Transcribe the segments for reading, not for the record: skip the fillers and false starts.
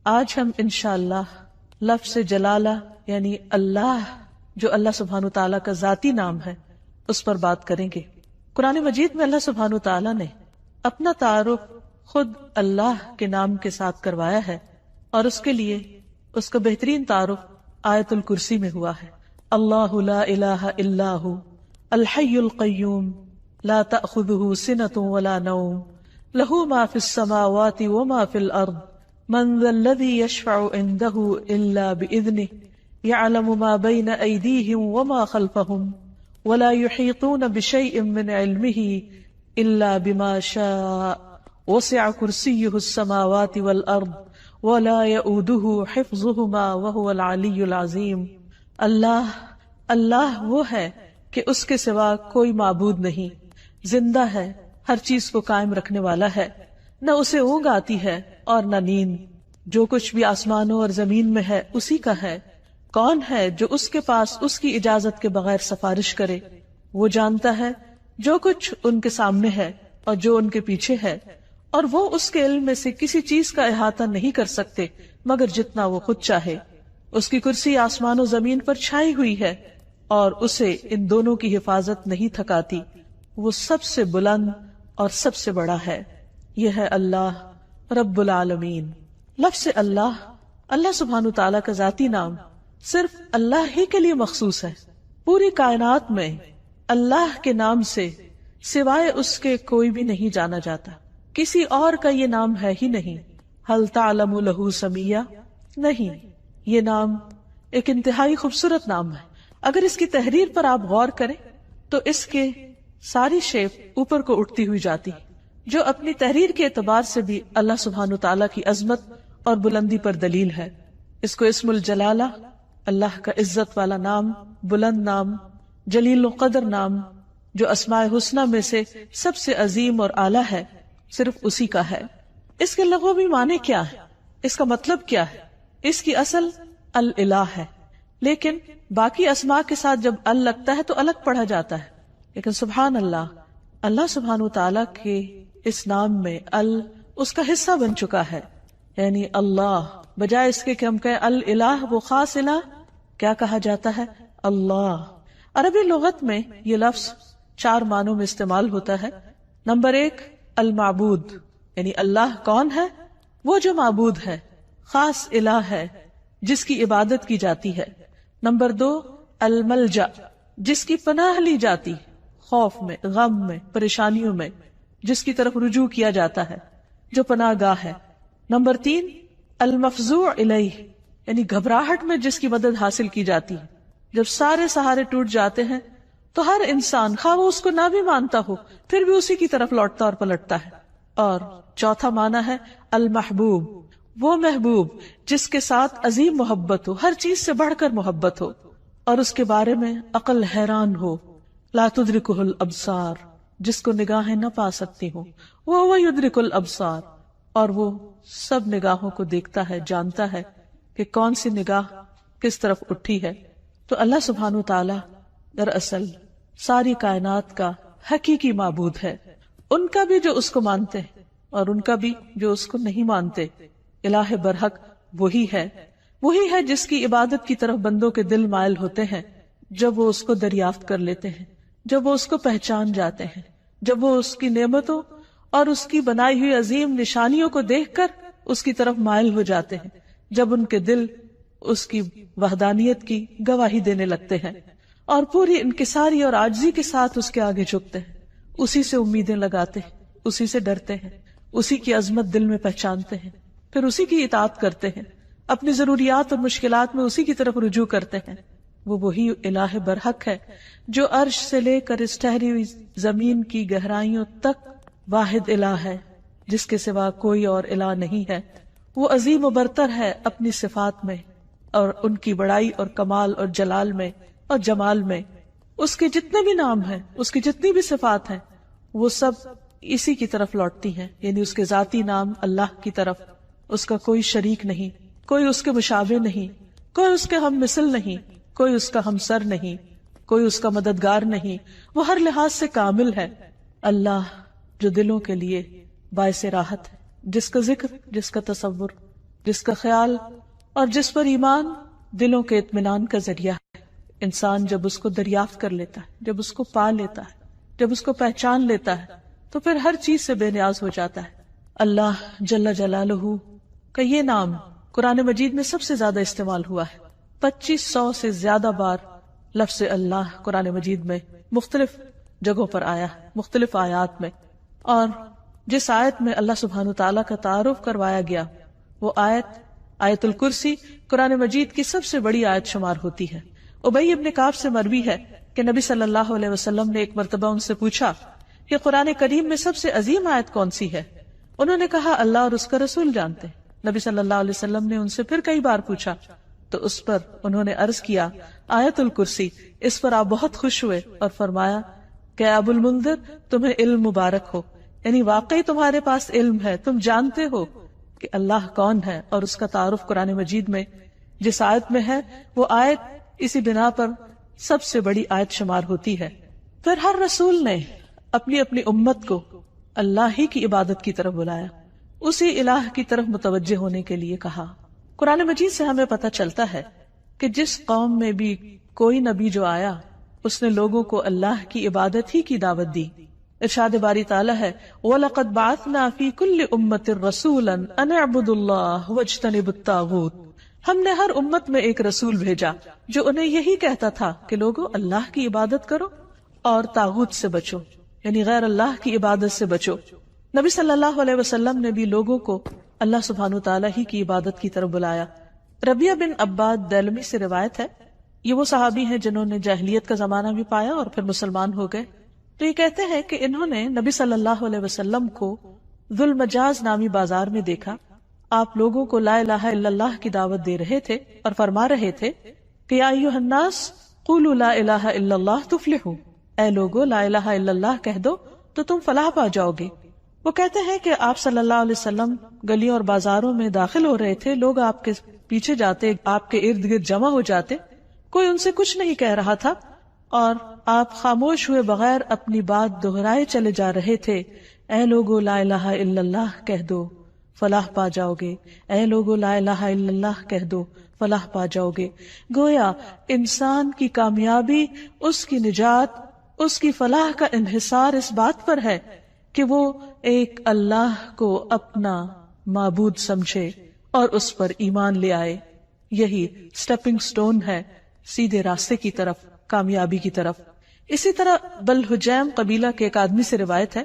آج ہم انشاءاللہ لفظ جلالہ یعنی اللہ، جو اللہ سبحانہ تعالیٰ کا ذاتی نام ہے، اس پر بات کریں گے۔ قرآن مجید میں اللہ سبحانہ تعالیٰ نے اپنا تعارف خود اللہ کے نام کے ساتھ کروایا ہے، اور اس کے لیے اس کا بہترین تعارف آیت الکرسی میں ہوا ہے۔ اللہ لا الہ الا ہو الحی القیوم لا تأخذہ سنۃ ولا نوم لہ ما فی السماوات وما فی الارض من ذا الذی یشفع عنده الا بإذنہ یعلم ما بین ایدیہم وما خلفہم ولا يحيطون بشيء من علمه إلا بما شاء وسع كرسيه السماوات والأرض ولا يؤوده حفظهما وهو العلي العظيم۔ اللہ وہ ہے کہ اس کے سوا کوئی معبود نہیں، زندہ ہے، ہر چیز کو قائم رکھنے والا ہے، نہ اسے اونگ آتی ہے اور نہ نیند، جو کچھ بھی آسمانوں اور زمین میں ہے اسی کا ہے۔ کون ہے جو اس کے پاس اس کی اجازت کے بغیر سفارش کرے؟ وہ جانتا ہے جو کچھ ان کے سامنے ہے اور جو ان کے پیچھے ہے، اور وہ اس کے علم میں سے کسی چیز کا احاطہ نہیں کر سکتے مگر جتنا وہ خود چاہے۔ اس کی کرسی آسمان و زمین پر چھائی ہوئی ہے اور اسے ان دونوں کی حفاظت نہیں تھکاتی۔ وہ سب سے بلند اور سب سے بڑا ہے۔ یہ ہے اللہ رب العالمین۔ لفظ اللہ سبحانہ تعالیٰ کا ذاتی نام صرف اللہ ہی کے لیے مخصوص ہے۔ پوری کائنات میں اللہ کے نام سے سوائے اس کے کوئی بھی نہیں جانا جاتا، کسی اور کا یہ نام ہے ہی نہیں۔ هل تعلم له سمیہ؟ نہیں، یہ نام ایک انتہائی خوبصورت نام ہے۔ اگر اس کی تحریر پر آپ غور کریں تو اس کے ساری شیپ اوپر کو اٹھتی ہوئی جاتی، جو اپنی تحریر کے اعتبار سے بھی اللہ سبحانہ تعالیٰ کی عظمت اور بلندی پر دلیل ہے۔ اس کو اسم الجلالہ، اللہ کا عزت والا نام، بلند نام، جلیل القدر نام، جو اسماء حسنہ میں سے سب سے عظیم اور اعلیٰ ہے، صرف اسی کا ہے۔ اس کے لغوی معنی کیا ہے؟ اس کا مطلب کیا ہے؟ اس کی اصل الالہ ہے، لیکن باقی اسماء کے ساتھ جب ال لگتا ہے تو الگ پڑھا جاتا ہے۔ لیکن سبحان اللہ سبحانہ تعالیٰ کے اس نام میں ال اس کا حصہ بن چکا ہے، یعنی اللہ، بجائے اس کے کہ ہم کہیں الالہ، وہ خاص الہ، کیا کہا جاتا ہے؟ اللہ۔ عربی لغت میں یہ لفظ 4 معنوں میں استعمال ہوتا ہے۔ نمبر 1 المعبود، یعنی اللہ کون ہے؟ وہ جو معبود ہے، خاص الہ ہے جس کی عبادت کی جاتی ہے۔ نمبر 2 الملجا، جس کی پناہ لی جاتی، خوف میں، غم میں، پریشانیوں میں، جس کی طرف رجوع کیا جاتا ہے، جو پناہ گاہ ہے۔ نمبر 3 المفزوع الیہ، یعنی گھبراہٹ میں جس کی مدد حاصل کی جاتی ہے۔ جب سارے سہارے ٹوٹ جاتے ہیں تو ہر انسان، خواہ وہ اس کو نہ بھی مانتا ہو، پھر بھی اسی کی طرف لوٹتا اور پلٹتا ہے۔ اور چوتھا معنی ہے المحبوب، وہ محبوب جس کے ساتھ عظیم محبت ہو، ہر چیز سے بڑھ کر محبت ہو، اور اس کے بارے میں عقل حیران ہو۔ لا تدرکہ الابصار، جس کو نگاہیں نہ پا سکتی ہوں، وہ یدرک الابصار، اور وہ سب نگاہوں کو دیکھتا ہے، جانتا ہے کہ کون سی نگاہ کس طرف اٹھی ہے۔ تو اللہ سبحانہ تعالیٰ دراصل ساری کائنات کا حقیقی معبود ہے، ان کا بھی جو اس کو مانتے ہیں اور ان کا بھی جو اس کو نہیں مانتے۔ الہ برحق وہی ہے جس کی عبادت کی طرف بندوں کے دل مائل ہوتے ہیں جب وہ اس کو دریافت کر لیتے ہیں، جب وہ اس کو پہچان جاتے ہیں، جب وہ اس کی نعمتوں اور اس کی بنائی ہوئی عظیم نشانیوں کو دیکھ کر اس کی طرف مائل ہو جاتے ہیں، جب ان کے دل اس کی وحدانیت کی گواہی دینے لگتے ہیں اور پوری انکساری اور عاجزی کے ساتھ اس کے آگے جھکتے ہیں، اسی سے امیدیں لگاتے ہیں، اسی سے ڈرتے ہیں، اسی کی عظمت دل میں پہچانتے ہیں، پھر اسی کی اطاعت کرتے ہیں، اپنی ضروریات اور مشکلات میں اسی کی طرف رجوع کرتے ہیں۔ وہ وہی الہ برحق ہے جو عرش سے لے کر اس ٹھہری ہوئی زمین کی گہرائیوں تک واحد الہ ہے، جس کے سوا کوئی اور الہ نہیں ہے۔ وہ عظیم و برتر ہے اپنی صفات میں اور ان کی بڑائی اور کمال اور جلال میں اور جمال میں۔ اس کے جتنے بھی نام ہیں، اس کی جتنی بھی صفات ہیں، وہ سب اسی کی طرف لوٹتی ہیں، یعنی اس کے ذاتی نام اللہ کی طرف۔ اس کا کوئی شریک نہیں، کوئی اس کے مشابہ نہیں، کوئی اس کے ہم مثل نہیں، کوئی اس کا ہمسر نہیں، کوئی اس کا مددگار نہیں۔ وہ ہر لحاظ سے کامل ہے۔ اللہ جو دلوں کے لیے باعث راحت ہے، جس کا ذکر، جس کا تصور جس کا خیال اور جس پر ایمان دلوں کے اطمینان کا ذریعہ ہے۔ انسان جب اس کو دریافت کر لیتا ہے، جب اس کو پا لیتا ہے، جب اس کو پہچان لیتا ہے، تو پھر ہر چیز سے بے نیاز ہو جاتا ہے۔ اللہ جل جلالہ کا یہ نام قرآن مجید میں سب سے زیادہ استعمال ہوا ہے۔ 2500 سے زیادہ بار لفظ اللہ قرآن مجید میں مختلف جگہوں پر آیا ہے، مختلف آیات میں، اور جس آیت میں اللہ سبحانہ تعالیٰ کا تعارف کروایا گیا وہ آیت الکرسی قرآن مجید کی سب سے بڑی آیت شمار ہوتی ہے۔ ابی ابن کعب سے مروی ہے کہ نبی صلی اللہ علیہ وسلم نے ایک مرتبہ ان سے پوچھا کہ قرآن کریم میں سب سے عظیم آیت کون سی ہے؟ انہوں نے کہا اللہ اور اس کا رسول جانتے ہیں۔ نبی صلی اللہ علیہ وسلم نے ان سے پھر کئی بار پوچھا تو اس پر انہوں نے عرض کیا آیت الکرسی۔ اس پر آپ بہت خوش ہوئے اور فرمایا کہ ابو المنذر تمہیں علم مبارک ہو، یعنی واقعی تمہارے پاس علم ہے، تم جانتے ہو کہ اللہ کون ہے، اور اس کا تعارف قرآن مجید میں جس آیت میں ہے وہ آیت اسی بنا پر سب سے بڑی آیت شمار ہوتی ہے۔ پھر ہر رسول نے اپنی اپنی امت کو اللہ ہی کی عبادت کی طرف بلایا، اسی الہ کی طرف متوجہ ہونے کے لیے کہا۔ قرآن مجید سے ہمیں پتہ چلتا ہے کہ جس قوم میں بھی کوئی نبی جو آیا اس نے لوگوں کو اللہ کی عبادت ہی کی دعوت دی۔ ارشاد باری تعالیٰ ہے وَلَقَدْ بَعَثْنَا فِي كُلِّ أُمَّةٍ رَسُولًا أَنِ اعْبُدُوا اللَّهَ وَاجْتَنِبُوا الطَّاغُوتَ۔ ہم نے ہر امت میں ایک رسول بھیجا جو انہیں یہی کہتا تھا کہ لوگوں اللہ کی عبادت کرو اور طاغوت سے بچو، یعنی غیر اللہ کی عبادت سے بچو۔ نبی صلی اللہ علیہ وسلم نے بھی لوگوں کو اللہ سبحانہ تعالیٰ ہی کی عبادت کی طرف بلایا۔ ربیہ بن عباد دیلمی سے روایت ہے، یہ وہ صحابی ہیں جنہوں نے جاہلیت کا زمانہ بھی پایا اور پھر مسلمان ہو گئے۔ تو یہ کہتے ہیں کہ انہوں نے نبی صلی اللہ علیہ وسلم کو ذو المجاز نامی بازار میں دیکھا، آپ لوگوں کو لا الہ الا اللہ کی دعوت دے رہے تھے اور فرما رہے تھے کہ یا ایھا الناس قولوا لا الہ الا اللہ تفلحوا، اے لوگو لا الہ الا اللہ کہہ دو تو تم فلاح پا جاؤ گے۔ وہ کہتے ہیں کہ آپ صلی اللہ علیہ وسلم گلیوں اور بازاروں میں داخل ہو رہے تھے، لوگ آپ کے پیچھے جاتے، آپ کے ارد گرد جمع ہو جاتے، کوئی ان سے کچھ نہیں کہہ رہا تھا اور آپ خاموش ہوئے بغیر اپنی بات دہرائے چلے جا رہے تھے، اے لوگو لا الہ الا اللہ کہہ دو فلاح پا جاؤ گے، اے لوگو لا الہ الا اللہ کہہ دو فلاح پا جاؤ گے۔ گویا انسان کی کامیابی، اس کی نجات، اس کی فلاح کا انحصار اس بات پر ہے کہ وہ ایک اللہ کو اپنا معبود سمجھے اور اس پر ایمان لے آئے۔ یہی سٹیپنگ سٹون ہے سیدھے راستے کی طرف، کامیابی کی طرف۔ اسی طرح بلحجیم قبیلہ کے ایک آدمی سے روایت ہے،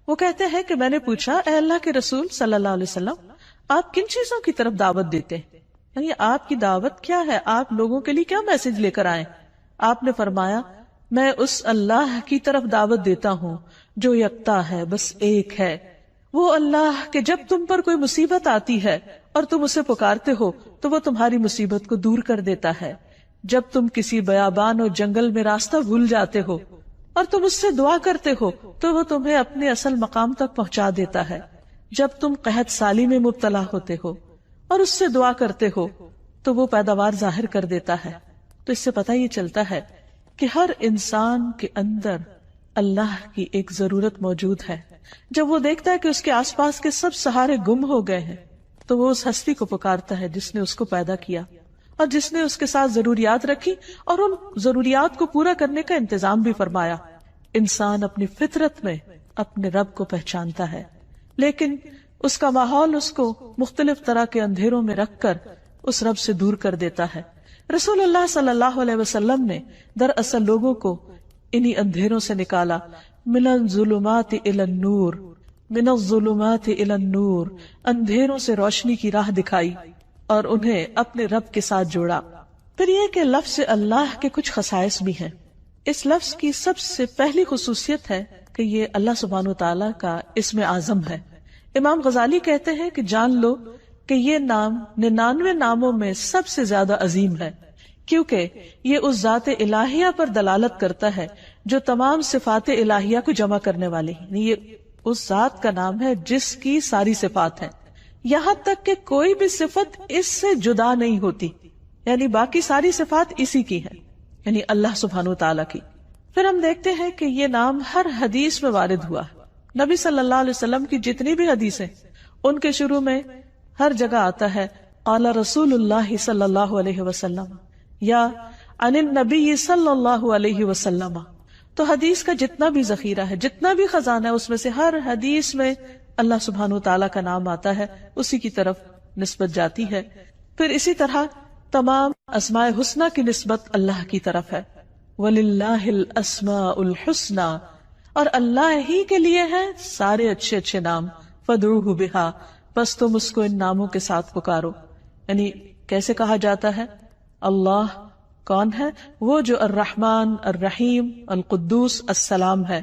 وہ کہتے ہیں کہ میں نے پوچھا اے اللہ کے رسول صلی اللہ علیہ وسلم آپ کن چیزوں کی طرف دعوت دیتے ہیں، یعنی آپ کی دعوت کیا ہے، آپ لوگوں کے لیے کیا میسج لے کر آئے؟ آپ نے فرمایا میں اس اللہ کی طرف دعوت دیتا ہوں جو یکتا ہے، بس ایک ہے، وہ اللہ کہ جب تم پر کوئی مصیبت آتی ہے اور تم اسے پکارتے ہو تو وہ تمہاری مصیبت کو دور کر دیتا ہے، جب تم کسی بیابان اور جنگل میں راستہ بھول جاتے ہو اور تم اس سے دعا کرتے ہو تو وہ تمہیں اپنے اصل مقام تک پہنچا دیتا ہے، جب تم قحط سالی میں مبتلا ہوتے ہو اور اس سے دعا کرتے ہو تو وہ پیداوار ظاہر کر دیتا ہے۔ تو اس سے پتہ یہ چلتا ہے کہ ہر انسان کے اندر اللہ کی ایک ضرورت موجود ہے۔ جب وہ دیکھتا ہے کہ اس کے آس پاس کے سب سہارے گم ہو گئے ہیں تو وہ اس ہستی کو پکارتا ہے جس نے اس کو پیدا کیا اور جس نے اس کے ساتھ ضروریات رکھی اور ان ضروریات کو پورا کرنے کا انتظام بھی فرمایا۔ انسان اپنی فطرت میں اپنے رب کو پہچانتا ہے، لیکن اس کا ماحول اس کو مختلف طرح کے اندھیروں میں رکھ کر اس رب سے دور کر دیتا ہے۔ رسول اللہ صلی اللہ علیہ وسلم نے دراصل لوگوں کو انہی اندھیروں سے نکالا، من الظلمات الی النور، من الظلمات الی النور، اندھیروں سے روشنی کی راہ دکھائی اور انہیں اپنے رب کے ساتھ جوڑا۔ پھر یہ کہ لفظ اللہ کے کچھ خصائص بھی ہیں۔ اس لفظ کی سب سے پہلی خصوصیت ہے کہ یہ اللہ سبحانہ وتعالی کا اسم اعظم ہے۔ امام غزالی کہتے ہیں کہ جان لو کہ یہ نام 99 ناموں میں سب سے زیادہ عظیم ہے، کیونکہ یہ اس ذات الہیہ پر دلالت کرتا ہے جو تمام صفات الہیہ کو جمع کرنے والی ہے۔ یہ اس ذات کا نام ہے جس کی ساری صفات ہیں، یہاں تک کہ کوئی بھی صفت اس سے جدا نہیں ہوتی، یعنی باقی ساری صفات اسی کی ہیں، یعنی اللہ سبحانہ وتعالی کی۔ پھر ہم دیکھتے ہیں کہ یہ نام ہر حدیث میں وارد ہوا۔ نبی صلی اللہ علیہ وسلم کی جتنی بھی حدیثیں، ان کے شروع میں ہر جگہ آتا ہے قال رسول اللہ صلی اللہ علیہ وسلم یا عن النبی صلی اللہ علیہ وسلم. تو حدیث کا جتنا بھی ذخیرہ ہے، جتنا بھی خزانہ ہے، اس میں سے ہر حدیث میں اللہ سبحانہ وتعالیٰ کا نام آتا ہے، اسی کی طرف نسبت جاتی ہے. پھر اسی طرح تمام اسماء حسنہ کی نسبت اللہ کی طرف ہے. وَلِلَّهِ الْأَسْمَاءُ الْحُسْنَى، اور اللہ ہی کے لیے ہیں سارے اچھے اچھے نام. فَادْعُوهُ بِهَا، بس تم اس کو ان ناموں کے ساتھ پکارو. یعنی کیسے کہا جاتا ہے؟ اللہ کون ہے؟ وہ جو الرحمن، الرحیم، القدوس، السلام ہے.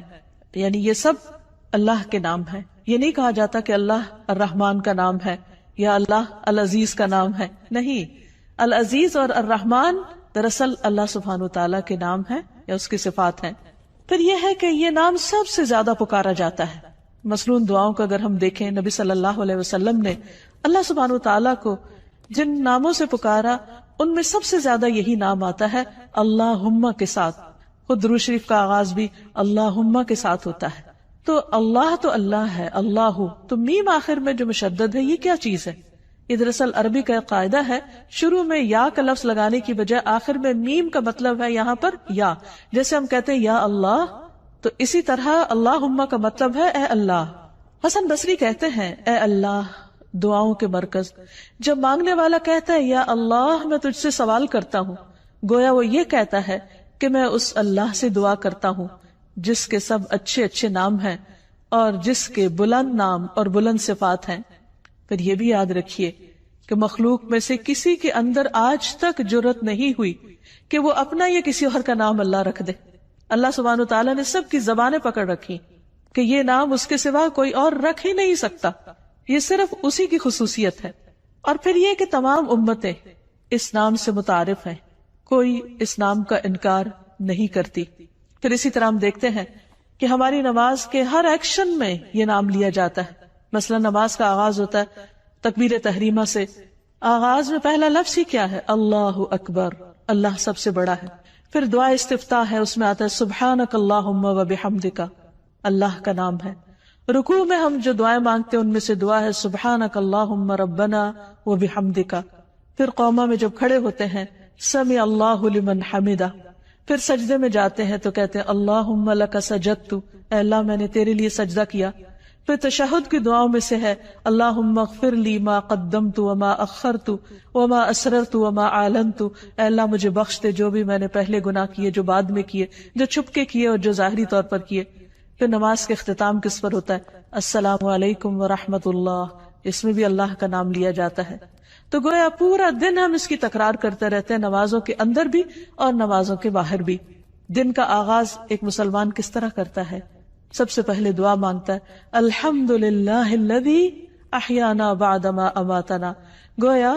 یعنی یہ سب اللہ کے نام ہیں. یہ نہیں کہا جاتا کہ اللہ الرحمن کا نام ہے یا اللہ العزیز کا نام ہے. نہیں، العزیز اور الرحمن دراصل اللہ سبحانہ وتعالیٰ کے نام ہیں یا اس کی صفات ہیں. پھر یہ ہے کہ یہ نام سب سے زیادہ پکارا جاتا ہے. مثلاً دعاؤں کو اگر ہم دیکھیں، نبی صلی اللہ علیہ وسلم نے اللہ سبحانہ وتعالیٰ کو جن ناموں سے پکارا ان میں سب سے زیادہ یہی نام آتا ہے اللہم کے ساتھ. خود درود شریف کا آغاز بھی اللہم کے ساتھ ہوتا ہے. تو اللہ ہے، اللہ تو میم آخر میں جو مشدد ہے، یہ کیا چیز ہے؟ یہ دراصل عربی کا ایک قاعدہ ہے، شروع میں یا کا لفظ لگانے کی بجائے آخر میں میم کا مطلب ہے یہاں پر یا. جیسے ہم کہتے ہیں یا اللہ، تو اسی طرح اللہم کا مطلب ہے اے اللہ. حسن بصری کہتے ہیں اے اللہ دعاؤں کے مرکز. جب مانگنے والا کہتا ہے یا اللہ میں تجھ سے سوال کرتا ہوں، گویا وہ یہ کہتا ہے کہ میں اس اللہ سے دعا کرتا ہوں جس کے سب اچھے اچھے نام ہیں اور جس کے بلند نام اور بلند صفات ہیں. پھر یہ بھی یاد رکھیے کہ مخلوق میں سے کسی کے اندر آج تک جرت نہیں ہوئی کہ وہ اپنا یا کسی اور کا نام اللہ رکھ دے. اللہ سبحانہ وتعالیٰ نے سب کی زبانیں پکڑ رکھی کہ یہ نام اس کے سوا کوئی اور رکھ ہی نہیں سکتا، یہ صرف اسی کی خصوصیت ہے. اور پھر یہ کہ تمام امتیں اس نام سے متعارف ہیں، کوئی اس نام کا انکار نہیں کرتی. پھر اسی طرح ہم دیکھتے ہیں کہ ہماری نماز کے ہر ایکشن میں یہ نام لیا جاتا ہے. مثلا نماز کا آغاز ہوتا ہے تکبیر تحریمہ سے. آغاز میں پہلا لفظ ہی کیا ہے؟ اللہ اکبر، اللہ سب سے بڑا ہے. پھر دعا استفتاح ہے، اس میں آتا ہے سبحانک اللہم و بحمدک، اللہ کا نام ہے. رکوع میں ہم جو دعائیں مانگتے ہیں ان میں سے دعا ہے سبحانک اللہم ربنا و بحمدک. پھر قوما میں جب کھڑے ہوتے ہیں سمع اللہ لمن حمدہ. پھر سجدے میں جاتے ہیں تو کہتے ہیں اللہم لک سجدت، اے اللہ میں نے تیرے لیے سجدہ کیا. پھر تشہد کی دعاؤں میں سے ہے اللہم اغفر لی ما قدمت وما اخرت وما اسررت وما اعلنت، اے اللہ مجھے بخش دے جو بھی میں نے پہلے گناہ کیے، جو بعد میں کیے، جو چھپ کے کیے اور جو ظاہری طور پر کیے. پھر نماز کے اختتام کس پر ہوتا ہے؟ السلام علیکم ورحمۃ اللہ. اس میں بھی اللہ کا نام لیا جاتا ہے. تو گویا پورا دن ہم اس کی تکرار کرتے رہتے ہیں، نمازوں کے اندر بھی اور نمازوں کے باہر بھی. دن کا آغاز ایک مسلمان کس طرح کرتا ہے؟ سب سے پہلے دعا مانگتا ہے الحمدللہ الذی احیانا بعد ما اماتنا. گویا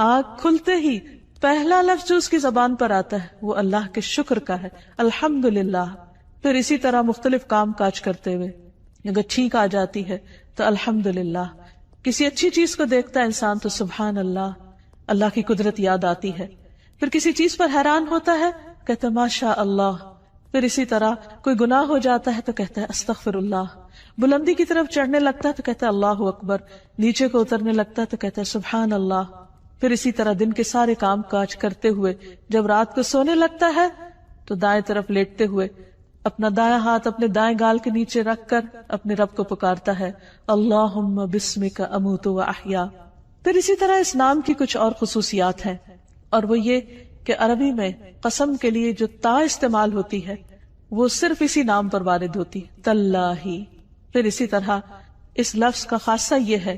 آنکھ کھلتے ہی پہلا لفظ جو اس کی زبان پر آتا ہے وہ اللہ کے شکر کا ہے، الحمدللہ. پھر اسی طرح مختلف کام کاج کرتے ہوئے اگر چھینک آ جاتی ہے تو الحمدللہ. کسی اچھی چیز کو دیکھتا ہے انسان تو سبحان اللہ، اللہ کی قدرت یاد آتی ہے. پھر کسی چیز پر حیران ہوتا ہے کہتا ہے ماشاء اللہ. پھر اسی طرح کوئی گناہ ہو جاتا ہے تو کہتا ہے استغفر اللہ. بلندی کی طرف چڑھنے لگتا ہے تو کہتا ہے اللہ اکبر. نیچے کو اترنے لگتا ہے تو کہتا ہے سبحان اللہ. پھر اسی طرح دن کے سارے کام کاج کرتے ہوئے جب رات کو سونے لگتا ہے تو دائیں طرف لیٹتے ہوئے اپنا دائیں ہاتھ اپنے دائیں گال کے نیچے رکھ کر اپنے رب کو پکارتا ہے اللہم بسمک اموت و احیا. پھر اسی طرح اس نام کی کچھ اور خصوصیات ہیں، اور وہ یہ کہ عربی میں قسم کے لیے جو تا استعمال ہوتی ہے وہ صرف اسی نام پر وارد ہوتی تاللہ. پھر اسی طرح اس لفظ کا خاصہ یہ ہے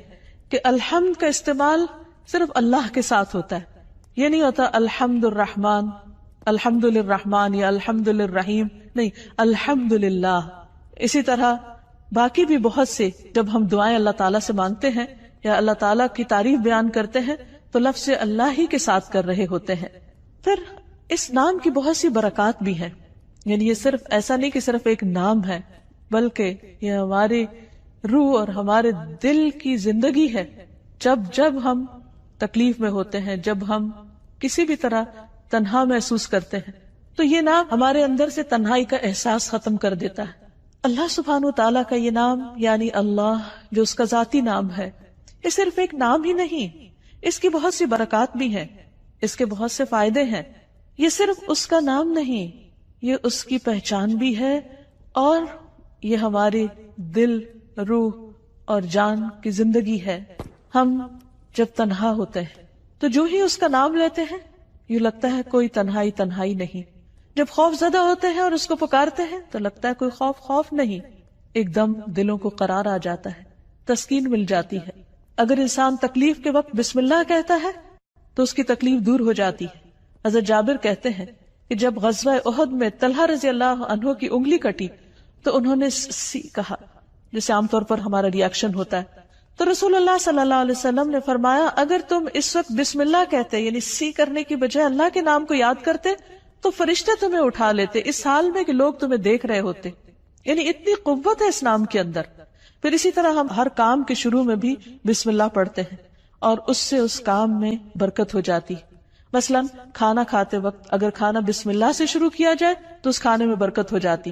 کہ الحمد کا استعمال صرف اللہ کے ساتھ ہوتا ہے. یہ نہیں ہوتا الحمد الرحمن، الحمد للرحمن یا الحمد للرحیم، نہیں، الحمد للہ. اسی طرح باقی بھی بہت سے جب ہم دعائیں اللہ تعالیٰ سے مانگتے ہیں یا اللہ تعالیٰ کی تعریف بیان کرتے ہیں تو لفظ اللہ ہی کے ساتھ کر رہے ہوتے ہیں. پھر اس نام کی بہت سی برکات بھی ہیں. یعنی یہ صرف ایسا نہیں کہ صرف ایک نام ہے، بلکہ یہ ہماری روح اور ہمارے دل کی زندگی ہے. جب ہم تکلیف میں ہوتے ہیں، جب ہم کسی بھی طرح تنہا محسوس کرتے ہیں تو یہ نام ہمارے اندر سے تنہائی کا احساس ختم کر دیتا ہے. اللہ سبحانہ و تعالیٰ کا یہ نام یعنی اللہ جو اس کا ذاتی نام ہے، یہ صرف ایک نام ہی نہیں، اس کی بہت سی برکات بھی ہیں، اس کے بہت سے فائدے ہیں. یہ صرف اس کا نام نہیں، یہ اس کی پہچان بھی ہے، اور یہ ہماری دل، روح اور جان کی زندگی ہے. ہم جب تنہا ہوتے ہیں تو جو ہی اس کا نام لیتے ہیں یوں لگتا ہے کوئی تنہائی تنہائی نہیں. جب خوف زدہ ہوتے ہیں اور اس کو پکارتے ہیں تو لگتا ہے کوئی خوف نہیں. ایک دم دلوں کو قرار آ جاتا ہے، تسکین مل جاتی ہے. اگر انسان تکلیف کے وقت بسم اللہ کہتا ہے تو اس کی تکلیف دور ہو جاتی ہے. حضرت جابر کہتے ہیں کہ جب غزوہ احد میں طلحہ رضی اللہ عنہ کی انگلی کٹی تو انہوں نے سی کہا، جیسے عام طور پر ہمارا ریاکشن ہوتا ہے. تو رسول اللہ صلی اللہ علیہ وسلم نے فرمایا اگر تم اس وقت بسم اللہ کہتے، یعنی سی کرنے کی بجائے اللہ کے نام کو یاد کرتے، تو فرشتے تمہیں اٹھا لیتے اس حال میں کہ لوگ تمہیں دیکھ رہے ہوتے. یعنی اتنی قوت ہے اس نام کے اندر. پھر اسی طرح ہم ہر کام کے شروع میں بھی بسم اللہ پڑھتے ہیں اور اس سے اس کام میں برکت ہو جاتی. مثلا کھانا کھاتے وقت اگر کھانا بسم اللہ سے شروع کیا جائے تو اس کھانے میں برکت ہو جاتی.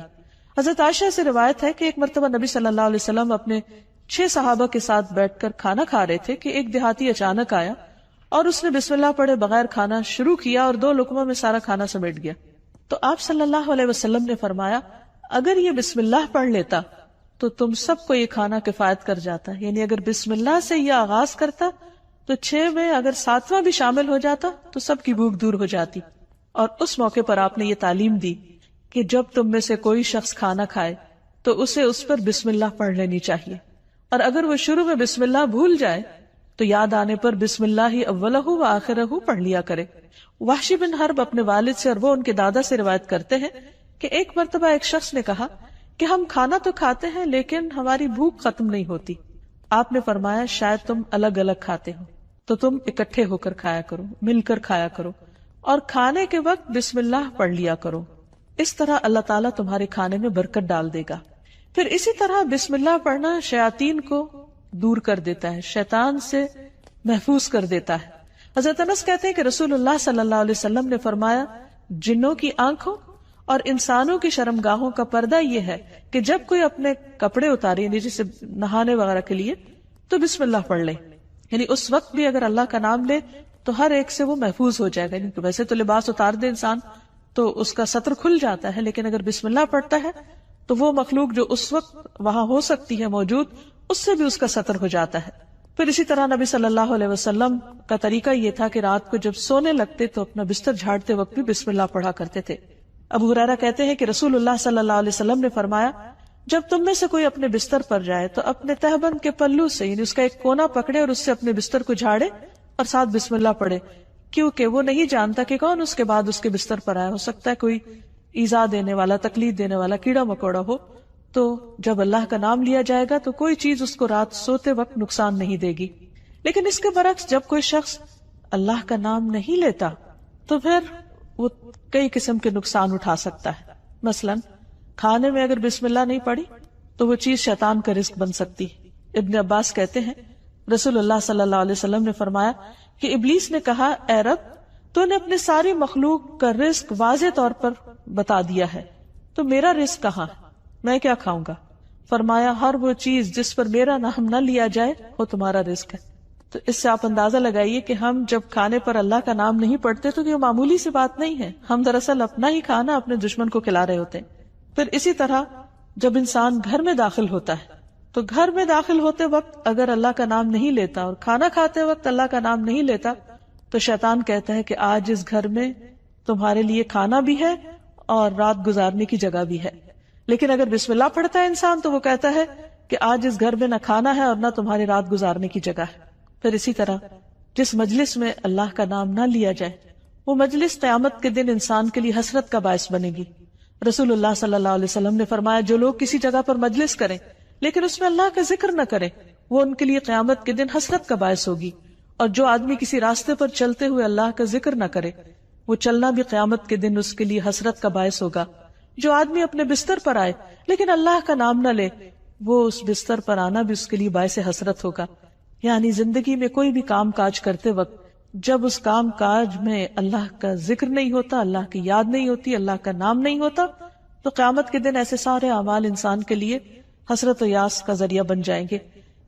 حضرت عائشہ سے روایت ہے کہ ایک مرتبہ نبی صلی اللہ علیہ وسلم اپنے 6 صحابہ کے ساتھ بیٹھ کر کھانا کھا رہے تھے کہ ایک دیہاتی اچانک آیا اور اس نے بسم اللہ پڑھے بغیر کھانا شروع کیا اور 2 لقموں میں سارا کھانا سمیٹ گیا. تو آپ صلی اللہ علیہ وسلم نے فرمایا اگر یہ بسم اللہ پڑھ لیتا تو تم سب کو یہ کھانا کفایت کر جاتا. یعنی اگر بسم اللہ سے یہ آغاز کرتا تو 6 میں اگر 7واں بھی شامل ہو جاتا تو سب کی بھوک دور ہو جاتی. اور اس موقع پر آپ نے یہ تعلیم دی کہ جب تم میں سے کوئی شخص کھانا کھائے تو اسے اس پر بسم اللہ پڑھ لینی چاہیے، اور اگر وہ شروع میں بسم اللہ بھول جائے تو یاد آنے پر بسم اللہ ہی اولہ و آخرہ پڑھ لیا کرے. وحشی بن حرب اپنے والد سے اور وہ ان کے دادا سے روایت کرتے ہیں کہ ایک مرتبہ ایک شخص نے کہا کہ ہم کھانا تو کھاتے ہیں لیکن ہماری بھوک ختم نہیں ہوتی. آپ نے فرمایا شاید تم الگ الگ کھاتے ہو تو تم اکٹھے ہو کر کھایا کرو، مل کر کھایا کرو، اور کھانے کے وقت بسم اللہ پڑھ لیا کرو. اس طرح اللہ تعالیٰ تمہارے کھانے میں برکت ڈال دے گا. پھر اسی طرح بسم اللہ پڑھنا شیاطین کو دور کر دیتا ہے، شیطان سے محفوظ کر دیتا ہے. حضرت انس کہتے ہیں کہ رسول اللہ صلی اللہ علیہ وسلم نے فرمایا جنوں کی آنکھوں اور انسانوں کی شرمگاہوں کا پردہ یہ ہے کہ جب کوئی اپنے کپڑے اتارے، یعنی جسے نہانے وغیرہ کے لیے، تو بسم اللہ پڑھ لے. یعنی اس وقت بھی اگر اللہ کا نام لے تو ہر ایک سے وہ محفوظ ہو جائے گا. یعنی ویسے تو لباس اتار دے انسان تو اس کا ستر کھل جاتا ہے، لیکن اگر بسم اللہ پڑھتا ہے تو وہ مخلوق جو اس وقت وہاں ہو سکتی ہے موجود، اس سے بھی اس کا ستر ہو جاتا ہے. پھر اسی طرح نبی صلی اللہ علیہ وسلم کا طریقہ یہ تھا کہ رات کو جب سونے لگتے تو اپنا بستر جھاڑتے وقت بھی بسم اللہ پڑھا کرتے تھے. ابو ہریرہ کہتے ہیں کہ رسول اللہ صلی اللہ علیہ وسلم نے فرمایا جب تم میں سے کوئی اپنے بستر پر جائے تو اپنے تہبند کے پلو سے، یعنی اس کا ایک کونا پکڑے اور اس سے اپنے بستر کو جھاڑے اور ساتھ بسم اللہ پڑھے، کیونکہ وہ نہیں جانتا کہ کون اس کے بعد اس کے بستر پر آیا. ہو سکتا ہے کوئی ایذا دینے والا، تکلیف دینے والا کیڑا مکوڑا ہو. تو جب اللہ کا نام لیا جائے گا تو کوئی چیز اس کو رات سوتے وقت نقصان نہیں دے گی. لیکن اس کے برعکس جب کوئی شخص اللہ کا نام نہیں لیتا تو پھر وہ کئی قسم کے نقصان اٹھا سکتا ہے. مثلا کھانے میں اگر بسم اللہ نہیں پڑھی تو وہ چیز شیطان کا رزق بن سکتی ہے. ابن عباس کہتے ہیں رسول اللہ صلی اللہ علیہ وسلم نے فرمایا کہ ابلیس نے کہا اے رب تو نے اپنے ساری مخلوق کا رزق واضح طور پر بتا دیا ہے، تو میرا رزق کہاں ہے، میں کیا کھاؤں گا؟ فرمایا ہر وہ چیز جس پر میرا نام نہ لیا جائے وہ تمہارا رزق ہے. تو اس سے آپ اندازہ لگائیے کہ ہم جب کھانے پر اللہ کا نام نہیں پڑھتے تو یہ معمولی سی بات نہیں ہے، ہم دراصل اپنا ہی کھانا اپنے دشمن کو کھلا رہے ہوتے ہیں. پھر اسی طرح جب انسان گھر میں داخل ہوتا ہے تو گھر میں داخل ہوتے وقت اگر اللہ کا نام نہیں لیتا اور کھانا کھاتے وقت اللہ کا نام نہیں لیتا تو شیطان کہتا ہے کہ آج اس گھر میں تمہارے لیے کھانا بھی ہے اور رات گزارنے کی جگہ بھی ہے. لیکن اگر بسم اللہ پڑھتا ہے انسان تو وہ کہتا ہے کہ آج اس گھر میں نہ کھانا ہے اور نہ تمہاری رات گزارنے کی جگہ ہے. پھر اسی طرح جس مجلس میں اللہ کا نام نہ لیا جائے وہ مجلس قیامت کے دن انسان کے لیے حسرت کا باعث بنے گی. رسول اللہ صلی اللہ علیہ وسلم نے فرمایا جو لوگ کسی جگہ پر مجلس کریں لیکن اس میں اللہ کا ذکر نہ کریں وہ ان کے لیے قیامت کے دن حسرت کا باعث ہوگی. اور جو آدمی کسی راستے پر چلتے ہوئے اللہ کا ذکر نہ کرے وہ چلنا بھی قیامت کے دن اس کے لیے حسرت کا باعث ہوگا. جو آدمی اپنے بستر پر آئے لیکن اللہ کا نام نہ لے وہ اس بستر پر آنا بھی اس کے لیے باعث حسرت ہوگا. یعنی زندگی میں کوئی بھی کام کاج کرتے وقت جب اس کام کاج میں اللہ کا ذکر نہیں ہوتا، اللہ کی یاد نہیں ہوتی، اللہ کا نام نہیں ہوتا تو قیامت کے دن ایسے سارے اعمال انسان کے لیے حسرت و یاس کا ذریعہ بن جائیں گے.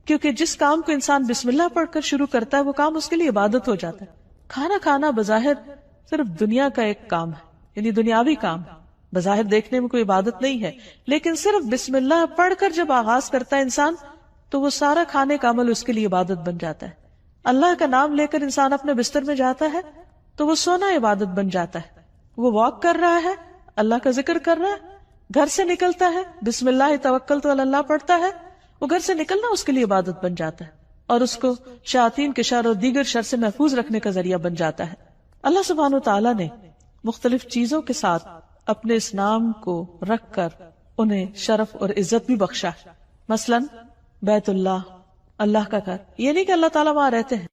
کیونکہ جس کام کو انسان بسم اللہ پڑھ کر شروع کرتا ہے وہ کام اس کے لیے عبادت ہو جاتا ہے. کھانا کھانا بظاہر صرف دنیا کا ایک کام ہے، یعنی دنیاوی کام ہے، بظاہر دیکھنے میں کوئی عبادت نہیں ہے، لیکن صرف بسم اللہ پڑھ کر جب آغاز کرتا ہے انسان تو وہ سارا کھانے کا عمل اس کے لیے عبادت بن جاتا ہے. اللہ کا نام لے کر انسان اپنے بستر میں جاتا ہے تو وہ سونا عبادت بن جاتا ہے. وہ واک کر رہا ہے، اللہ کا ذکر کر رہا ہے، گھر سے نکلتا ہے بسم اللہ توکلت علی اللہ پڑھتا ہے، وہ گھر سے نکلنا اس کے لیے عبادت بن جاتا ہے اور اس کو شیاطین کے شر اور دیگر شر سے محفوظ رکھنے کا ذریعہ بن جاتا ہے. اللہ سبحانہ وتعالی نے مختلف چیزوں کے ساتھ اپنے اس نام کو رکھ کر انہیں شرف اور عزت بھی بخشا. مثلا بیت اللہ، اللہ کا گھر، یہ نہیں کہ اللہ تعالیٰ وہاں رہتے ہیں،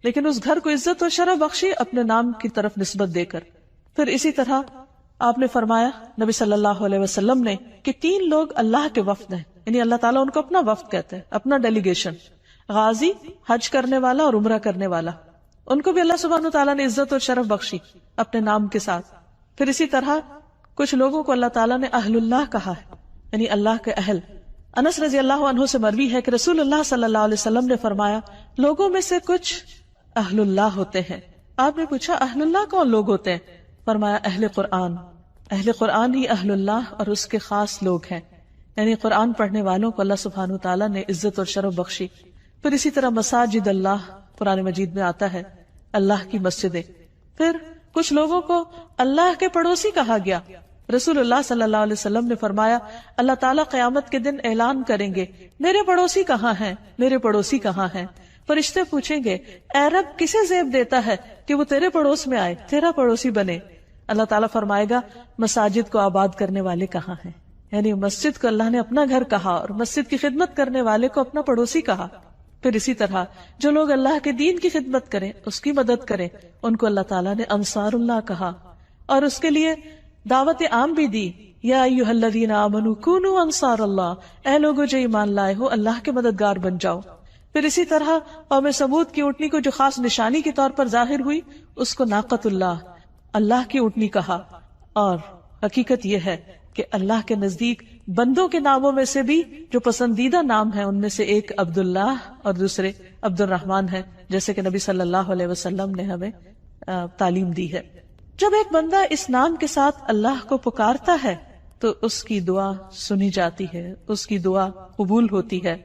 لیکن اس گھر کو عزت اور شرف بخشی اپنے نام کی طرف نسبت دے کر. پھر اسی طرح آپ نے فرمایا نبی صلی اللہ علیہ وسلم نے کہ 3 لوگ اللہ کے وفد ہیں، یعنی اللہ تعالیٰ ان کو اپنا وفد کہتے ہیں، اپنا ڈیلیگیشن. غازی، حج کرنے والا اور عمرہ کرنے والا، ان کو بھی اللہ سبحانہ تعالیٰ نے عزت اور شرف بخشی اپنے نام کے ساتھ. پھر اسی طرح کچھ لوگوں کو اللہ تعالیٰ نے اہل اللہ کہا ہے، یعنی اللہ کے اہل. انس رضی اللہ عنہ سے مروی ہے کہ رسول اللہ صلی اللہ علیہ وسلم نے فرمایا لوگوں میں سے کچھ اہل اللہ ہوتے ہیں. آپ نے پوچھا اہل اللہ کون لوگ ہوتے ہیں؟ فرمایا اہل قرآن. اہل قرآن ہی اہل اللہ اور اس کے خاص لوگ ہیں، یعنی قرآن پڑھنے والوں کو اللہ سبحانہ تعالیٰ نے عزت اور شرف بخشی. پھر اسی طرح مساجد اللہ قرآن مجید میں آتا ہے، اللہ کی مسجدیں. پھر کچھ لوگوں کو اللہ کے پڑوسی کہا گیا. رسول اللہ صلی اللہ علیہ وسلم نے فرمایا اللہ تعالیٰ قیامت کے دن اعلان کریں گے میرے پڑوسی کہاں ہیں، میرے پڑوسی کہاں ہیں. فرشتے پوچھیں گے اے رب کسے زیب دیتا ہے کہ وہ تیرے پڑوس میں آئے، تیرا پڑوسی بنے. اللہ تعالیٰ فرمائے گا مساجد کو آباد کرنے والے کہاں ہیں، یعنی مسجد کو اللہ نے اپنا گھر کہا اور مسجد کی خدمت کرنے والے کو اپنا پڑوسی کہا. پھر اسی طرح جو لوگ اللہ کے دین کی خدمت کریں، اس کی مدد کریں، ان کو اللہ تعالیٰ نے انصار اللہ کہا اور اس کے لیے دعوت عام بھی دی. یا ایھا الذین آمنوا کونوا انصار اللہ، اے لوگو جو ایمان لائے ہو اللہ کے مددگار بن جاؤ. پھر اسی طرح قوم سمود کی اونٹنی کو جو خاص نشانی کے طور پر ظاہر ہوئی اس کو ناقۃ اللہ، اللہ کی اونٹنی کہا. اور حقیقت یہ ہے کہ اللہ کے نزدیک بندوں کے ناموں میں سے بھی جو پسندیدہ نام ہیں ان میں سے ایک عبداللہ اور دوسرے عبد الرحمن ہے، جیسے کہ نبی صلی اللہ علیہ وسلم نے ہمیں تعلیم دی ہے. جب ایک بندہ اس نام کے ساتھ اللہ کو پکارتا ہے تو اس کی دعا سنی جاتی ہے، اس کی دعا قبول ہوتی ہے.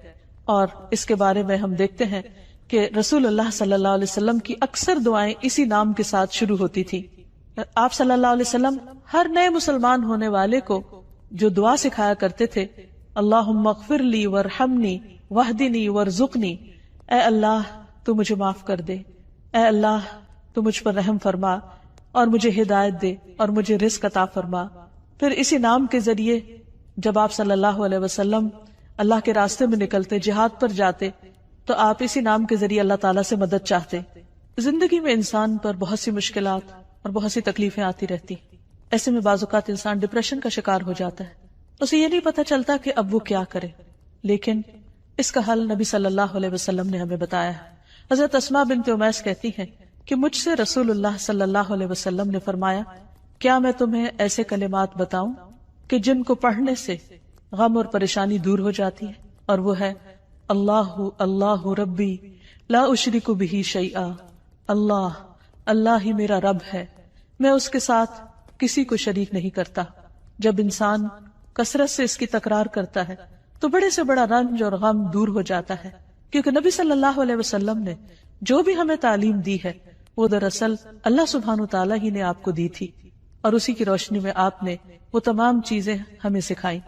اور اس کے بارے میں ہم دیکھتے ہیں کہ رسول اللہ صلی اللہ علیہ وسلم کی اکثر دعائیں اسی نام کے ساتھ شروع ہوتی تھی. آپ صلی اللہ علیہ وسلم ہر نئے مسلمان ہونے والے کو جو دعا سکھایا کرتے تھے اللہم اغفر لی وارحمنی واہدنی وارزقنی، اے اللہ تو مجھے معاف کر دے، اے اللہ تو مجھ پر رحم فرما اور مجھے ہدایت دے اور مجھے رزق عطا فرما. پھر اسی نام کے ذریعے جب آپ صلی اللہ علیہ وسلم اللہ کے راستے میں نکلتے، جہاد پر جاتے، تو آپ اسی نام کے ذریعے اللہ تعالیٰ سے مدد چاہتے. زندگی میں انسان پر بہت سی مشکلات اور بہت سی تکلیفیں آتی رہتی، ایسے میں بعض اوقات انسان ڈپریشن کا شکار ہو جاتا ہے، اسے یہ نہیں پتہ چلتا کہ اب وہ کیا کرے. لیکن اس کا حل نبی صلی اللہ علیہ وسلم نے ہمیں بتایا ہے. حضرت اسماء بنت امیس کہتی ہیں کہ مجھ سے رسول اللہ صلی اللہ علیہ وسلم نے فرمایا کیا میں تمہیں ایسے کلمات بتاؤں کہ جن کو پڑھنے سے غم اور پریشانی دور ہو جاتی ہے، اور وہ ہے اللہ اللہ ربی لا اشرک بہ شیئا، اللہ اللہ ہی میرا رب ہے، میں اس کے ساتھ کسی کو شریک نہیں کرتا. جب انسان کثرت سے اس کی تکرار کرتا ہے تو بڑے سے بڑا رنج اور غم دور ہو جاتا ہے، کیونکہ نبی صلی اللہ علیہ وسلم نے جو بھی ہمیں تعلیم دی ہے وہ دراصل اللہ سبحانہ تعالیٰ ہی نے آپ کو دی تھی، اور اسی کی روشنی میں آپ نے وہ تمام چیزیں ہمیں سکھائیں.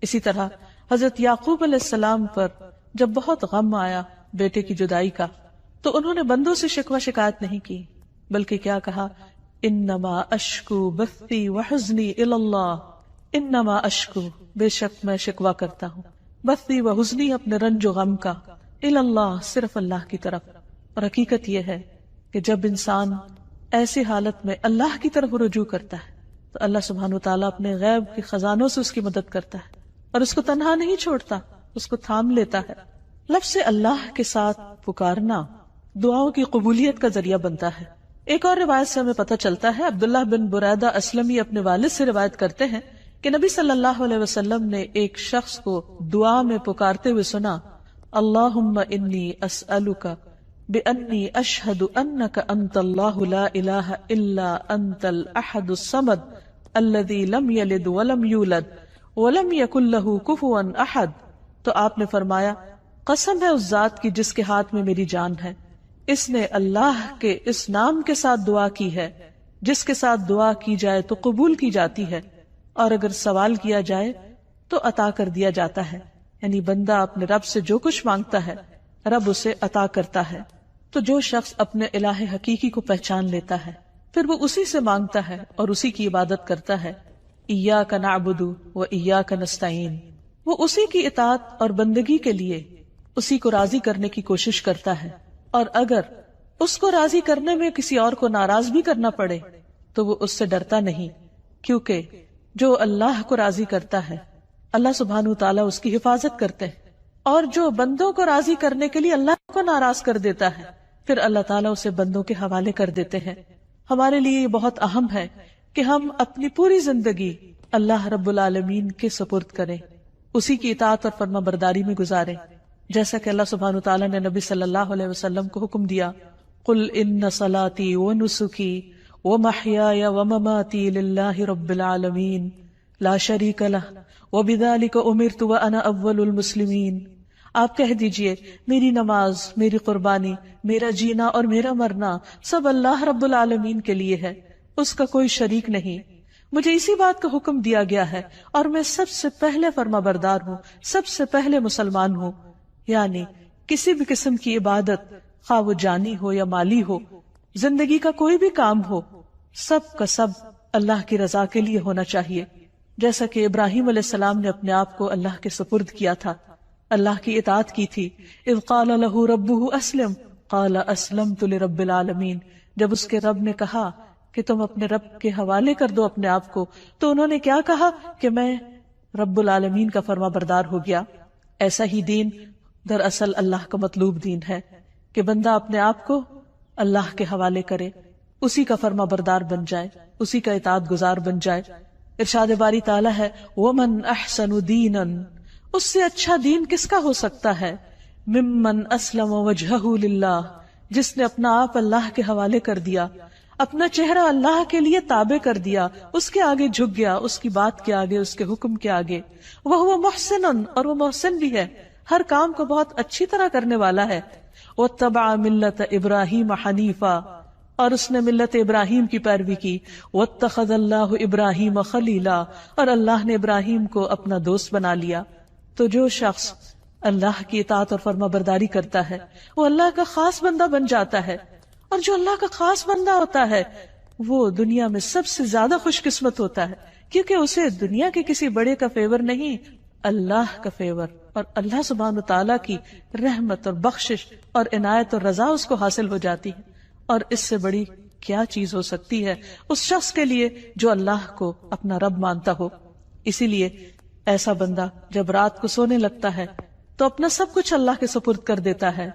اسی طرح حضرت یعقوب علیہ السلام پر جب بہت غم آیا بیٹے کی جدائی کا تو انہوں نے بندوں سے شکوہ شکایت نہیں کی، بلکہ کیا کہا انما اشکو بثی وحزنی الی اللہ، انما اشکو بے شک میں شکوہ کرتا ہوں، بثی وحزنی اپنے رنج و غم کا، الی اللہ صرف اللہ کی طرف. اور حقیقت یہ ہے کہ جب انسان ایسی حالت میں اللہ کی طرف رجوع کرتا ہے تو اللہ سبحانہ وتعالیٰ اپنے غیب کے خزانوں سے اس کی مدد کرتا ہے اور اس کو تنہا نہیں چھوڑتا، اس کو تھام لیتا ہے. لفظ اللہ کے ساتھ پکارنا دعاؤں کی قبولیت کا ذریعہ بنتا ہے. ایک اور روایت سے ہمیں پتہ چلتا ہے، عبداللہ بن بریدہ اسلمی اپنے والد سے روایت کرتے ہیں کہ نبی صلی اللہ علیہ وسلم نے ایک شخص کو دعا میں پکارتے ہوئے سنا اللہم انی اسألک بأنی اشہد انک انت اللہ لا الہ الا انت الاحد الصمد الذی لم یلد ولم یولد ولم یکن لہ کفوا احد. تو آپ نے فرمایا قسم ہے اس ذات کی جس کے ہاتھ میں میری جان ہے، اس نے اللہ کے اس نام کے ساتھ دعا کی ہے جس کے ساتھ دعا کی جائے تو قبول کی جاتی ہے، اور اگر سوال کیا جائے تو عطا کر دیا جاتا ہے. یعنی بندہ اپنے رب سے جو کچھ مانگتا ہے رب اسے عطا کرتا ہے. تو جو شخص اپنے الہ حقیقی کو پہچان لیتا ہے پھر وہ اسی سے مانگتا ہے اور اسی کی عبادت کرتا ہے. ایاک نعبد و ایاک نستعین، وہ اسی کی اطاعت اور بندگی کے لیے اسی کو راضی کرنے کی کوشش کرتا ہے، اور اگر اس کو راضی کرنے میں کسی اور کو ناراض بھی کرنا پڑے تو وہ اس سے ڈرتا نہیں، کیونکہ جو اللہ کو راضی کرتا ہے اللہ سبحانہ وتعالیٰ اس کی حفاظت کرتے ہیں، اور جو بندوں کو راضی کرنے کے لیے اللہ کو ناراض کر دیتا ہے پھر اللہ تعالیٰ اسے بندوں کے حوالے کر دیتے ہیں. ہمارے لیے یہ بہت اہم ہے کہ ہم اپنی پوری زندگی اللہ رب العالمین کے سپرد کریں، اسی کی اطاعت اور فرما برداری میں گزاریں، جیسا کہ اللہ سبحانہ وتعالیٰ نے نبی صلی اللہ علیہ وسلم کو حکم دیا، قل ان صلاتی ونسکی ومحیای ومماتی للہ رب العالمین لا شریک لہ وبذلک امرت وانا اول المسلمین. آپ کہہ دیجئے میری نماز، میری قربانی، میرا جینا اور میرا مرنا سب اللہ رب العالمین کے لیے ہے، اس کا کوئی شریک نہیں. مجھے اسی بات کا حکم دیا گیا ہے اور میں سب سے پہلے فرما بردار ہوں، سب سے پہلے مسلمان ہوں. یعنی کسی بھی قسم کی عبادت، خواہ وہ جانی ہو یا مالی ہو، زندگی کا کوئی بھی کام ہو، سب کا سب اللہ کی رضا کے لیے ہونا چاہیے. جیسا کہ ابراہیم علیہ السلام نے اپنے آپ کو اللہ کے سپرد کیا تھا، اللہ کی اطاعت کی تھی. اذ قال لہ ربہ اسلم قال اسلمت لرب العالمین، جب اس کے رب نے کہا کہ تم اپنے رب کے حوالے کر دو اپنے آپ کو، تو انہوں نے کیا کہا کہ میں رب العالمین کا فرما بردار ہو گیا. ایسا ہی دین دراصل اللہ کا مطلوب دین ہے کہ بندہ اپنے آپ کو اللہ کے حوالے کرے، اسی کا فرما بردار بن جائے، اسی کا اطاعت گزار بن جائے. ارشاد باری تعالیٰ ہے وَمَنْ أَحْسَنُ دِينًا، اس سے اچھا دین کس کا ہو سکتا ہے، ممن اسلم وجہہ للہ، جس نے اپنا آپ اللہ کے حوالے کر دیا، اپنا چہرہ اللہ کے لیے تابع کر دیا، اس کے آگے جھک گیا، اس کی بات کے آگے، اس کے حکم کے آگے. وَهُوَ مُحْسِنٌ، اور وہ محسن بھی ہے، ہر کام کو بہت اچھی طرح کرنے والا ہے. وَاتَّبَعَ مِلَّةَ إِبْرَاهِيمَ حَنِيفًا، اور اس نے ملت ابراہیم کی پیروی کی. وَاتَّخَذَ اللَّهُ إِبْرَاهِيمَ خَلِيلًا، اور اللہ نے ابراہیم کو اپنا دوست بنا لیا. تو جو شخص اللہ کی اطاعت اور فرما برداری کرتا ہے وہ اللہ کا خاص بندہ بن جاتا ہے، اور جو اللہ کا خاص بندہ ہوتا ہے وہ دنیا میں سب سے زیادہ خوش قسمت ہوتا ہے، کیونکہ اسے دنیا کے کسی بڑے کا فیور نہیں، اللہ کا فیور اور اللہ سبحانہ تعالیٰ کی رحمت اور بخشش اور عنایت اور رضا اس کو حاصل ہو جاتی ہے. اور اس سے بڑی کیا چیز ہو سکتی ہے اس شخص کے لیے جو اللہ کو اپنا رب مانتا ہو. اسی لیے ایسا بندہ جب رات کو سونے لگتا ہے تو اپنا سب کچھ اللہ کے سپرد کر دیتا ہے،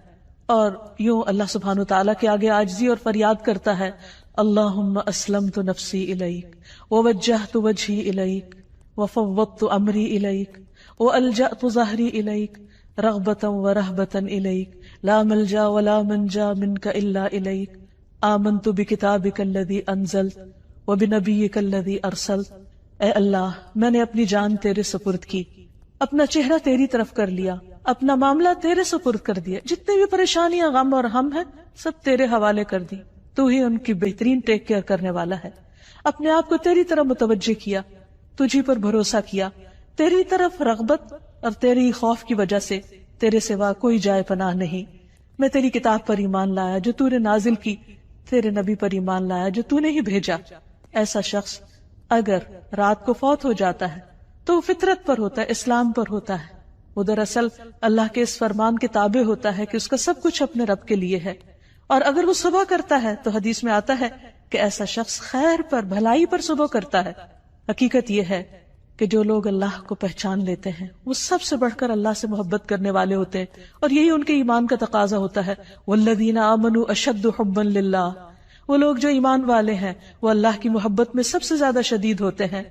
اور یوں اللہ سبحانہ تعالیٰ کے آگے عاجزی اور فریاد کرتا ہے، اللہم اسلمت نفسی الیک ووجہت وجہی الیک وفوضت امری الیک والجأت ظہری الیک رغبتا ورہبتا الیک لا ملجا ولا منجا منک الا الیک آمنت بکتابک الذی انزلت وبنبیک الذی ارسلت. اے اللہ، میں نے اپنی جان تیرے سپرد کی، اپنا چہرہ تیری طرف کر لیا، اپنا معاملہ تیرے سپرد کر دیا، جتنے بھی پریشانیاں، غم اور ہم ہیں سب تیرے حوالے کر دی، تو ہی ان کی بہترین ٹیک کیئر کرنے والا ہے. اپنے آپ کو تیری طرف متوجہ کیا، تجھی پر بھروسہ کیا، تیری طرف رغبت اور تیری خوف کی وجہ سے تیرے سوا کوئی جائے پناہ نہیں. میں تیری کتاب پر ایمان لایا جو تو نے نازل کی، تیرے نبی پر ایمان لایا جو تو نے ہی بھیجا. ایسا شخص اگر رات کو فوت ہو جاتا ہے تو وہ فطرت پر ہوتا ہے، اسلام پر ہوتا ہے، وہ دراصل اللہ کے اس فرمان کے تابع ہوتا ہے کہ اس کا سب کچھ اپنے رب کے لیے ہے. اور اگر وہ صبح کرتا ہے تو حدیث میں آتا ہے کہ ایسا شخص خیر پر، بھلائی پر صبح کرتا ہے. حقیقت یہ ہے کہ جو لوگ اللہ کو پہچان لیتے ہیں وہ سب سے بڑھ کر اللہ سے محبت کرنے والے ہوتے ہیں، اور یہی ان کے ایمان کا تقاضا ہوتا ہے. والذین آمنوا اشد حبا للہ، وہ لوگ جو ایمان والے ہیں وہ اللہ کی محبت میں سب سے زیادہ شدید ہوتے ہیں.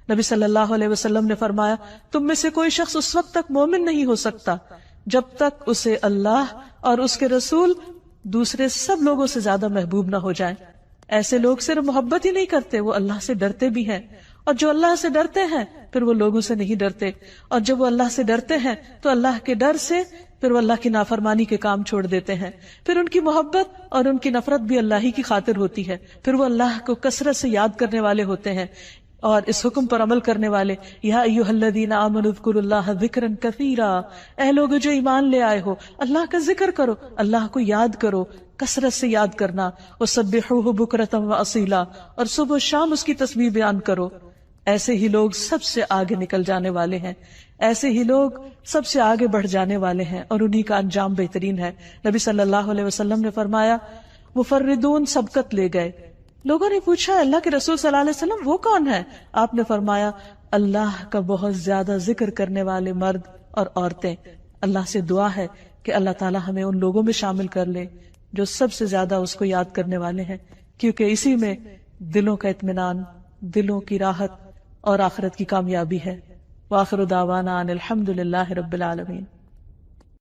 نبی صلی اللہ علیہ وسلم نے فرمایا، تم میں سے کوئی شخص اس وقت تک مومن نہیں ہو سکتا جب تک اسے اللہ اور اس کے رسول دوسرے سب لوگوں سے زیادہ محبوب نہ ہو جائیں۔ ایسے لوگ صرف محبت ہی نہیں کرتے، وہ اللہ سے ڈرتے بھی ہیں، اور جو اللہ سے ڈرتے ہیں پھر وہ لوگوں سے نہیں ڈرتے، اور جب وہ اللہ سے ڈرتے ہیں تو اللہ کے ڈر سے پھر وہ اللہ کی نافرمانی کے کام چھوڑ دیتے ہیں، پھر ان کی محبت اور ان کی نفرت بھی اللہ ہی کی خاطر ہوتی ہے، پھر وہ اللہ کو کثرت سے یاد کرنے والے ہوتے ہیں اور اس حکم پر عمل کرنے والے، یا ایھا الذین آمنوا اذکروا اللہ ذکرا کثیرا، اے لوگ جو ایمان لے آئے ہو اللہ کا ذکر کرو، اللہ کو یاد کرو، کثرت سے یاد کرنا، وسبحوہ بکرۃ واصیلا، اور صبح و شام اس کی تسبیح بیان کرو۔ ایسے ہی لوگ سب سے آگے نکل جانے والے ہیں، ایسے ہی لوگ سب سے آگے بڑھ جانے والے ہیں، اور انہی کا انجام بہترین ہے۔ نبی صلی اللہ علیہ وسلم نے فرمایا مفردون سبقت لے گئے۔ لوگوں نے پوچھا اللہ کے رسول صلی اللہ علیہ وسلم وہ کون ہے؟ آپ نے فرمایا اللہ کا بہت زیادہ ذکر کرنے والے مرد اور عورتیں۔ اللہ سے دعا ہے کہ اللہ تعالی ہمیں ان لوگوں میں شامل کر لے جو سب سے زیادہ اس کو یاد کرنے والے ہیں، کیونکہ اسی میں دلوں کا اطمینان، دلوں کی راحت اور آخرت کی کامیابی ہے۔ وآخر دعوانا ان الحمد للہ رب العالمین۔